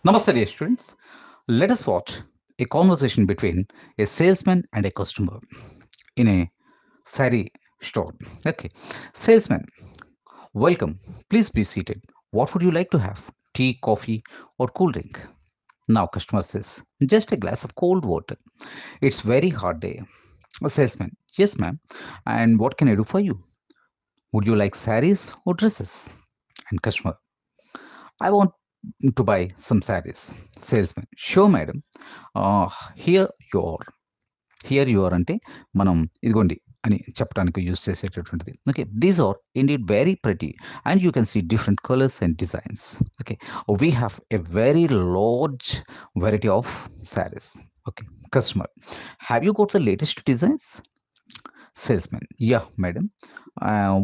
Namaste, dear students. Let us watch a conversation between a salesman and a customer in a sari store. Okay, salesman, welcome. Please be seated. What would you like to have? Tea, coffee, or cool drink? Now, customer says, just a glass of cold water. It's very hot day. A salesman, yes, ma'am. And what can I do for you? Would you like saris or dresses? And customer, I want to buy some saris. Salesman, sure, madam. Here your here your అంటే మనం ఇదిగోండి అని చెప్పడానికి use చేసేటటువంటిది. Okay, these are indeed very pretty and you can see different colours and designs. Okay, we have a very large variety of saris. Okay, customer, have you got the latest designs? Salesman, yeah madam,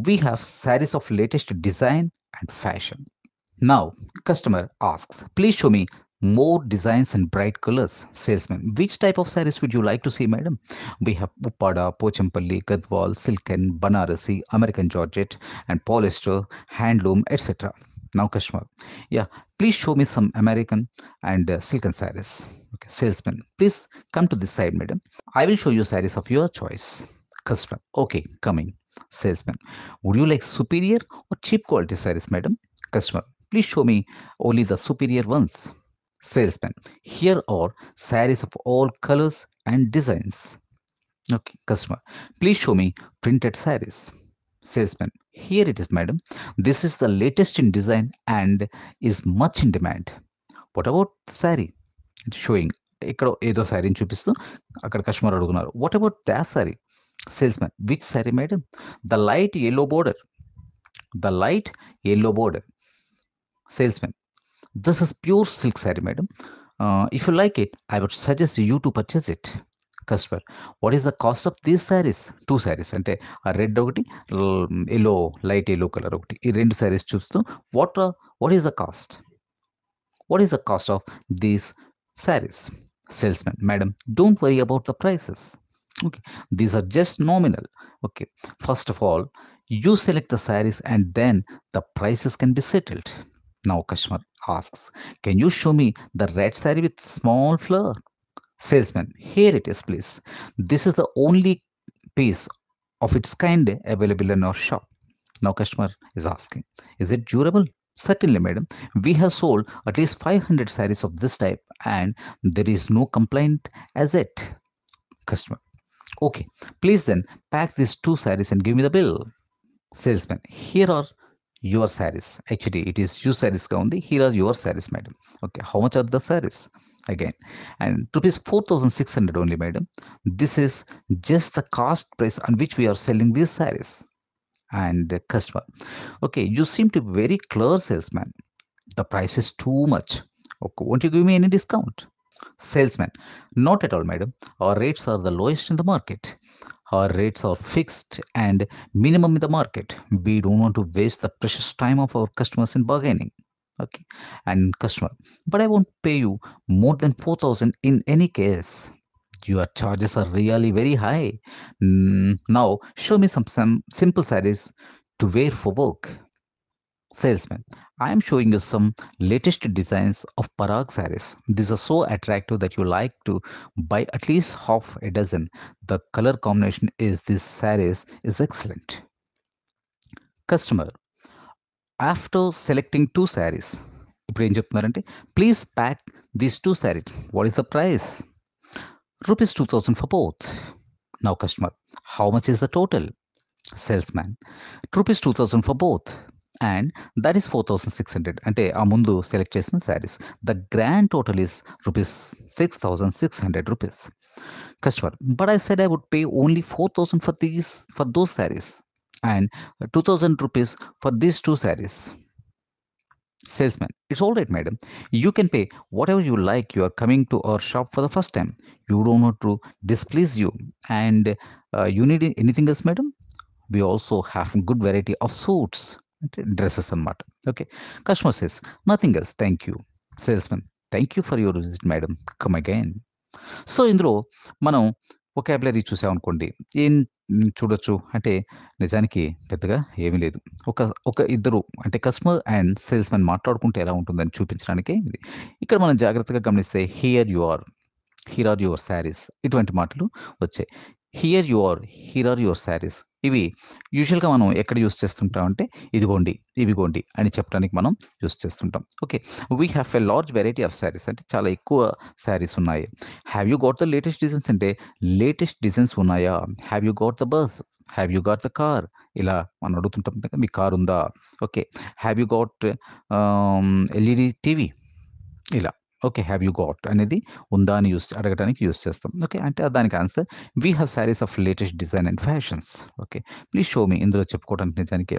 we have saris of latest design and fashion. Now, customer asks, please show me more designs and bright colors. Salesman, which type of sarees would you like to see, madam? We have Uppada, Pochampalli, Gadwal, Silken, Banarasi, American Georgette, and polyester, handloom, etc. Now, customer, yeah, please show me some American and silken sarees. Okay, salesman, please come to this side, madam. I will show you sarees of your choice. Customer, okay, coming. Salesman, would you like superior or cheap quality sarees, madam? Customer, please show me only the superior ones. Salesman, here are sarees of all colors and designs. Okay, customer, please show me printed sarees. Salesman, here it is, madam. This is the latest in design and is much in demand. What about the saree? Showing ఇక్కడ ఏదో శారీని చూపిస్తూ అక్కడ customer అడుగుతున్నారు, what about the sari? Salesmen, which sari madam? The light yellow border. The light yellow border. Salesman, this is pure silk saree, madam. If you like it, I would suggest you to purchase it. Customer, what is the cost of these sarees? Two sarees అంటే ఆ red ఒకటి, yellow, light yellow colour ఒకటి, ఈ రెండు sarees చూస్తూ what is the cost? What is the cost of these sarees? Salesman, madam, don't worry about the prices. Okay, these are just nominal. Okay, first of all, you select the sarees and then the prices can be settled. Now, customer asks, can you show me the red saree with small flower? Salesman, here it is, please. This is the only piece of its kind available in our shop. Now, customer is asking, is it durable? Certainly, madam. We have sold at least 500 sarees of this type and there is no complaint as yet. Customer, okay, please then pack these two sarees and give me the bill. Salesman, here are your sarees. Actually, it is you sarees ka undi. Here are your sarees, madam. Okay, how much are the sarees? Again, and rupees 4,600 only, madam. This is just the cost price on which we are selling these sarees. And customer, okay, you seem to be very clear salesman. The price is too much. Okay, won't you give me any discount? Salesman, not at all, madam. Our rates are the lowest in the market. Our rates are fixed and minimum in the market. We don't want to waste the precious time of our customers in bargaining. Okay. And customer, but I won't pay you more than 4,000 in any case. Your charges are really very high. Now, show me some simple sarees to wear for work. Salesman, I am showing you some latest designs of Parag sarees. These are so attractive that you like to buy at least half a dozen. The color combination is this sarees is excellent. Customer, after selecting two sarees, ఇప్పుడు ఏం చెప్తున్నారంటే, please pack these two sarees. What is the price? Rupees 2,000 for both. Now customer, how much is the total? Salesman, rupees 2,000 for both. And that is 4,600 అంటే ఆ ముందు select చేసిన saris. The grand total is rupees 6,600 rupees. Customer, but I said I would pay only 4,000 for those sarees and 2,000 rupees for these two sarees. Salesman, it's all right, madam. You can pay whatever you like. You are coming to our shop for the first time. You don't want to displease you. And you need anything else, madam? We also have good variety of suits, dresses and matter. Okay, customer says nothing else, thank you. Salesman, thank you for your visit, madam, come again. So ఇందులో మనం vocabulary చూసామనుకోండి. ఏం చూడొచ్చు అంటే నిజానికి పెద్దగా ఏమీ లేదు. ఒక ఒక ఇద్దరు అంటే కస్టమర్ అండ్ సేల్స్‌మెన్ మాట్లాడుకుంటే ఎలా ఉంటుందని చూపించడానికే ఇది. ఇక్కడ మనం జాగ్రత్తగా గమనిస్తే హియర్ ఆర్ యువర్ శారీస్ ఇటువంటి మాటలు వచ్చాయి. Here you are, here are your saris ఇవి యూజువల్‌గా మనం ఎక్కడ యూజ్ చేస్తుంటామంటే ఇదిగోండి, ఇవిగోండి అని చెప్పడానికి మనం యూజ్ చేస్తుంటాం. Okay. We have a large variety of saris అంటే చాలా ఎక్కువ శారీస్ ఉన్నాయి. Have you got the latest designs అంటే లేటెస్ట్ డిజైన్స్ ఉన్నాయా? Have you got the bus? Have you got the car? ఇలా మనం అడుగుతుంటాం కదా! మీకు కార్ ఉందా? Okay. Have you got LED TV? ఇలా. ఓకే. హావ్ యూ గాట్ అనేది ఉందా అని అడగడానికి యూజ్ చేస్తాం. ఓకే. అంటే దానికి answer we have saris of latest design and fashions. Okay. Please show me ఇందులో చెప్పుకోవడానికి నిజానికి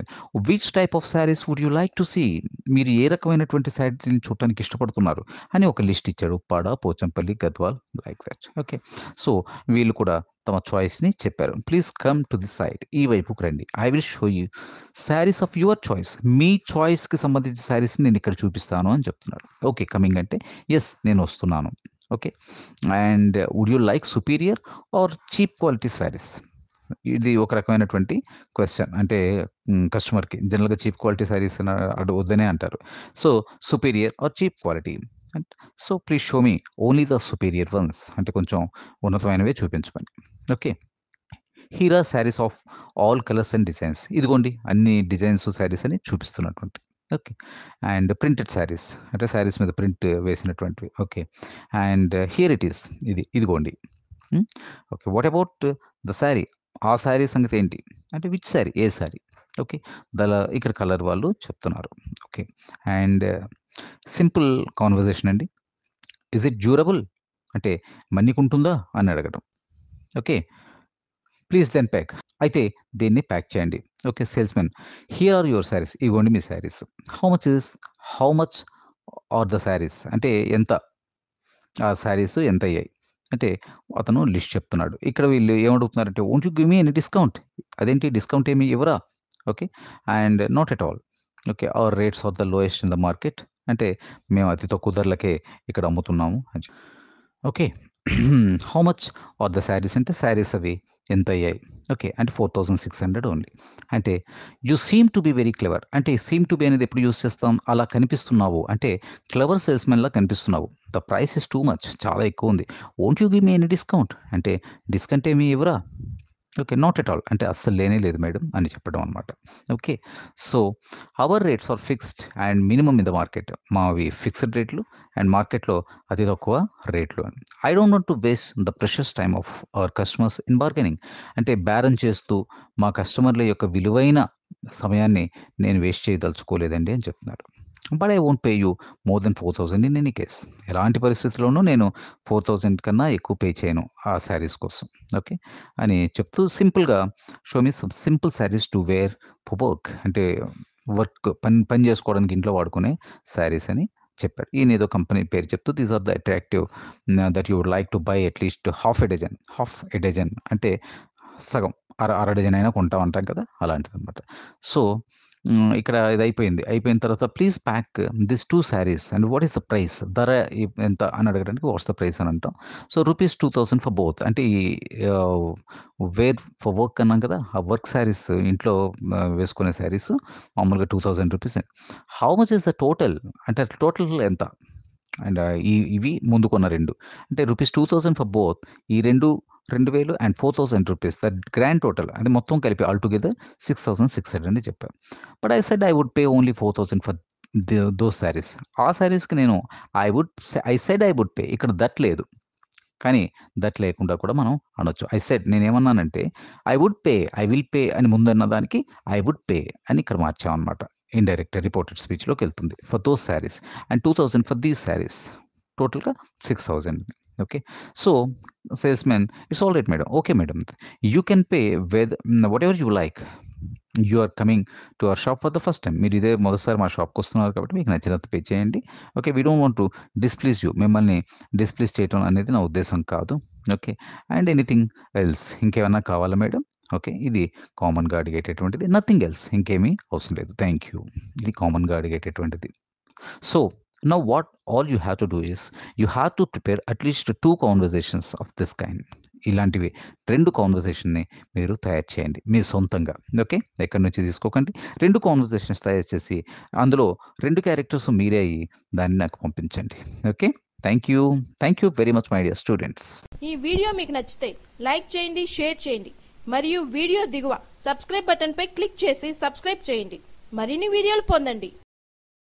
which type of saris would you like to see? మీరు ఏ రకమైనటువంటి సారీని చూడటానికి ఇష్టపడుతున్నారు? అని ఒక లిస్ట్ ఇచ్చాడు. Uppada, Pochampally, Gadwal like that. Okay. So, వీళ్ళు కూడా తమ చాయిస్‌ని చెప్పారు. Please come to this side. ఈ వైపుకి రండి. I will show you saris of your choice. మీ చాయిస్‌కి సంబంధించిన సారీస్‌ని నేనిక్కడ చూపిస్తాను అని చెప్తున్నాడు. ఓకే. కమింగ్ అంటే యెస్ నేను వస్తున్నాను. Okay. And would you like superior or cheap quality saris? ఇది ఒక రకమైనటువంటి క్వెషన్. అంటే కస్టమర్‌కి జనరల్‌గా చీప్ క్వాలిటీ సారీస్ వద్దనే అంటారు. So, superior or cheap quality అంట్ so, please show me only the superior ones అంటే కొంచెం ఉన్నతమైనవే చూపించమని. Okay. Here are saris of all colours and designs. ఇదిగోండి అన్ని డిజైన్స్ సారీస్ అని చూపిస్తున్నటువంటి. ఓకే. అండ్ ప్రింటెడ్ సారీస్ అంటే సారీస్ మీద ప్రింట్ వేసినటువంటివి. Okay. And here it is ఇదిగోండి. Hmm. Okay. What about the sari? ఆ సారీ సంగతి ఏంటి? అంటే విచ్ సారీ? ఏ సారీ? ఓకే. ఇక్కడ కలర్ వాళ్ళు చెప్తున్నారు. ఓకే. అండ్ సింపుల్ కన్వర్జేషన్ అండి. Is it durable? అంటే మన్నికుంటుందా? అని అడగడం. ఓకే. Please then pack. అయితే దీన్ని ప్యాక్ చేయండి. Okay. Salesman here are your saris. ఇగోండి మీ saris. How much are the saris? అంటే ఎంత? ఆ సారీస్ ఎంతయ్యాయి? అంటే అతను లిస్ట్ చెప్తున్నాడు. ఇక్కడ వీళ్ళు ఏమడుగుతున్నారంటే won't you give me any discount? అదేంటి డిస్కౌంట్ ఏమి ఇవ్వరా? Okay. And not at all. Okay. Our rates are the lowest in the market. అంటే మేము అతి తక్కువ ధరలకే ఇక్కడ అమ్ముతున్నాము అని okay. How much are the saris అంటే శారీస్ అవి ఎంతయ్యాయి? ఓకే. అంటే 4600 ఓన్లీ. అంటే you seem to be very clever. అంటే సీమ్ టు బి అనేది ఎప్పుడు యూజ్ చేస్తాం? అలా కనిపిస్తున్నావు అంటే క్లెవర్ సేల్స్‌మెన్‌లా కనిపిస్తున్నావు. The price is too much చాలా ఎక్కువుంది. Won't you give me any discount? అంటే డిస్కౌంట్ ఏమి ఇవ్వరా? ఓకే. Not at all. అంటే అస్సలు లేనే లేదు మేడం అని చెప్పడం అనమాట. Okay. So, our rates are fixed and minimum in the market. మావి ఫిక్స్డ్ రేట్లు అండ్ మార్కెట్‌లో అతి తక్కువ రేట్లు అని. I don't want to waste the precious time of our customers in bargaining. అంటే బేరం చేస్తూ మా కస్టమర్ల యొక్క విలువైన సమయాన్ని నేను వేస్ట్ చేయదలుచుకోలేదండి అని చెప్తున్నాడు. But I won't pay you more than 4000 in any case. ఎలాంటి పరిస్థితిలోనూ నేను 4000 కన్నా ఎక్కువ పే చేయను ఆ శారీస్ కోసం. ఓకే. అని చెప్తూ సింపుల్‌గా show me some simple saris to wear for work అంటే పని చేసుకోవడానికి ఇంట్లో వాడుకునే శారీస్ అని చెప్పాడు. ఈయనేదో కంపెనీ పేరు చెప్తూ these are the attractive that you would like to buy at least half a dozen అంటే సగం అర డజన్ అయినా కొంటాం అంటాం కదా! అలాంటిదనమాట. సో, ఇక్కడ ఇదయిపోయింది. అయిపోయిన తర్వాత please pack these 2 saris and what is the price? ధర ఎంత అని అడగడానికి వాట్స్ ద ప్రైస్ అని అంటాం. సో, రూపీస్ 2000 ఫర్ బోత్ అంటే ఈ ఆహ్, వేర్ ఫర్ వర్క్ అన్నాం కదా! ఆ వర్క్ శారీస్ ఇంట్లో వేసుకునే శారీస్ మామూలుగా రూ. 2000 how much is the total? అంటే టోటల్ ఎంత? అండ్ ఇవి ముందు కొన్న 2 అంటే రూపీస్ 2000 ఫర్ బోత్ ఈ 2000 అండ్ రూ. 4000 దట్ గ్రాండ్ టోటల్ అది మొత్తం కలిపి ఆల్‌టుగెదర్ 6600 అని చెప్పారు. But I said I would pay only 4000 for those saris. ఆ సారీస్‌కి నేను ఐ వుడ్ పే ఇక్కడ దట్ లేదు. కానీ దట్ లేకుండా కూడా మనం అనొచ్చు. నేనేమన్నానంటే ఐ విల్ పే అని ముందన్న దానికి ఐ వుడ్ పే అని ఇక్కడ మార్చామనమాట. ఇండైరెక్ట్ రిపోర్టెడ్ స్పీచ్‌లోకెళ్తుంది. For those saris and 2000 for these saris. టోటల్‌గా 6000 okay. So, salesman it's all right madam. Okay madam. You can pay whatever you like. You are coming to our shop for the first time. మీరు ఇదే మొదటిసారి మా షాప్‌కొస్తున్నారు కాబట్టి మీకు నచ్చినంత పే చేయండి. Okay. We don't want to displease you. మిమ్మల్ని డిస్‌ప్లీజ్ చేయటం అనేది నా ఉద్దేశ్యం కాదు. ఓకే. అండ్ ఎనీథింగ్ ఎల్స్ ఇంకేమన్నా కావాలా మేడం? ఓకే. ఇది కామన్‌గా అడిగేటటువంటిది. నథింగ్ ఎల్స్ ఇంకేమీ అవసరం లేదు. Thank you. ఇది కామన్‌గా అడిగేటటువంటిది. So, now what all you have to do is you have to prepare at least 2 conversations of this kind. ఇలాంటివి 2 కాన్వర్జేషన్‌ని మీరు తయారు చేయండి మీ సొంతంగా. ఓకే. ఎక్కడి నుంచి తీసుకోకండి. 2 కాన్వర్జేషన్స్ తయారు చేసి అందులో 2 క్యారెక్టర్స్ మీరే అయ్యి దాన్ని నాకు పంపించండి. Okay. Thank you. Thank you very much my dear students. ఈ వీడియో మీకు నచ్చితే లైక్ చేయండి, షేర్ చేయండి మరియు వీడియో దిగువ సబ్స్క్రైబ్ బటన్ పై క్లిక్ చేసి సబ్స్క్రైబ్ చేయండి. మరిన్ని వీడియోలు పొందండి.